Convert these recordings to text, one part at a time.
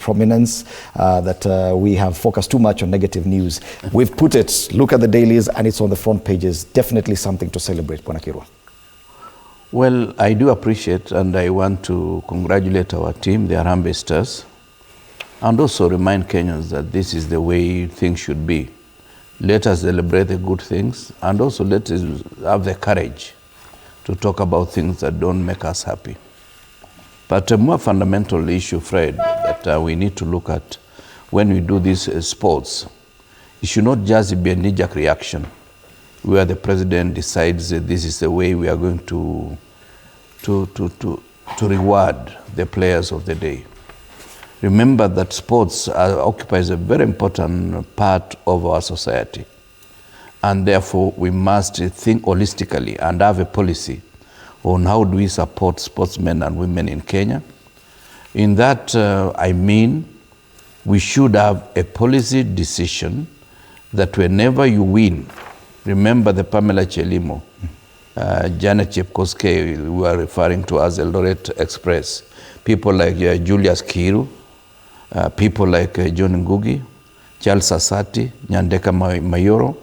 prominence, that we have focused too much on negative news. We've put it, look at the dailies, and it's on the front pages. Definitely something to celebrate, Bwana Kirwa. Well, I do appreciate, and I want to congratulate our team, the Harambee Stars, and also remind Kenyans that this is the way things should be. Let us celebrate the good things, and also let us have the courage to talk about things that don't make us happy. But a more fundamental issue, Fred, that we need to look at when we do these sports, it should not just be a knee-jerk reaction where the president decides that this is the way we are going to reward the players of the day. Remember that sports occupies a very important part of our society, and therefore we must think holistically and have a policy on how do we support sportsmen and women in Kenya. In that, I mean, we should have a policy decision that whenever you win, remember the Pamela Chelimo, Janet Chepkoskei, we are referring to as Eldoret Express, people like Julius Kiru, people like John Ngugi, Charles Asati, Nyandeka Mayoro.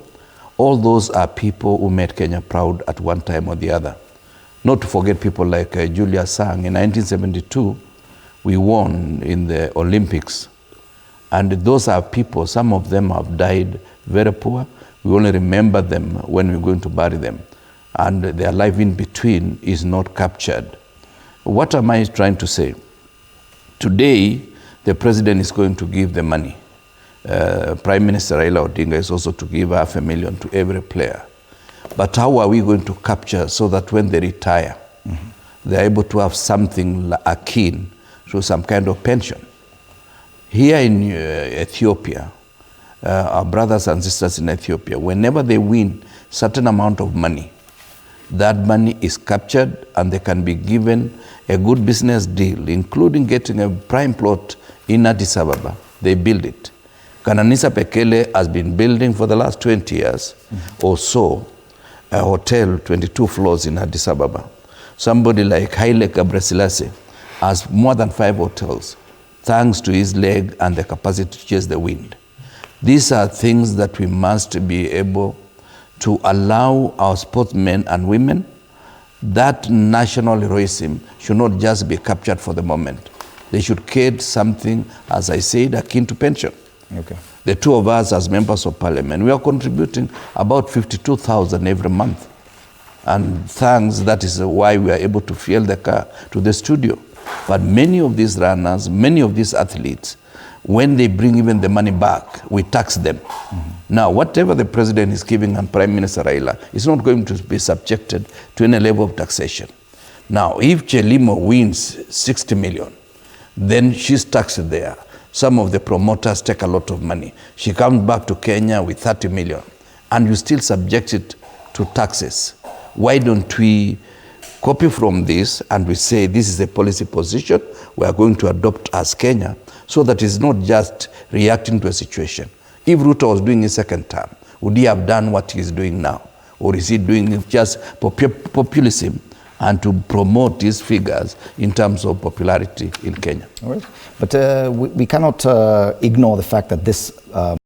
All those are people who made Kenya proud at one time or the other. Not to forget people like Julia Sang. In 1972, we won in the Olympics. And those are people, some of them have died very poor. We only remember them when we're going to bury them. And their life in between is not captured. What am I trying to say? Today, the president is going to give the money. Prime Minister Raila Odinga is also to give $500,000 to every player. But how are we going to capture so that when they retire, they're able to have something akin to some kind of pension? Here in Ethiopia, our brothers and sisters in Ethiopia, whenever they win certain amount of money, that money is captured and they can be given a good business deal, including getting a prime plot in Addis Ababa. They build it. Kananisa Pekele has been building for the last 20 years or so a hotel, 22 floors in Addis Ababa. Somebody like Haile Gebrselassie has more than 5 hotels, thanks to his leg and the capacity to chase the wind. These are things that we must be able to allow our sportsmen and women. That national heroism should not just be captured for the moment. They should create something, as I said, akin to pension. Okay. The two of us as members of parliament, we are contributing about 52,000 every month. And thanks, that is why we are able to fuel the car to the studio. But many of these runners, many of these athletes, when they bring even the money back, we tax them. Now, whatever the president is giving and Prime Minister Raila is not going to be subjected to any level of taxation. Now, if Chelimo wins 60 million, then she's taxed there. Some of the promoters take a lot of money. She comes back to Kenya with 30 million, and you still subject it to taxes. Why don't we copy from this and we say this is a policy position we are going to adopt as Kenya, so that it's not just reacting to a situation. If Ruto was doing his second term, would he have done what he's doing now? Or is he doing just populism and to promote these figures in terms of popularity in Kenya? All right. But we cannot ignore the fact that this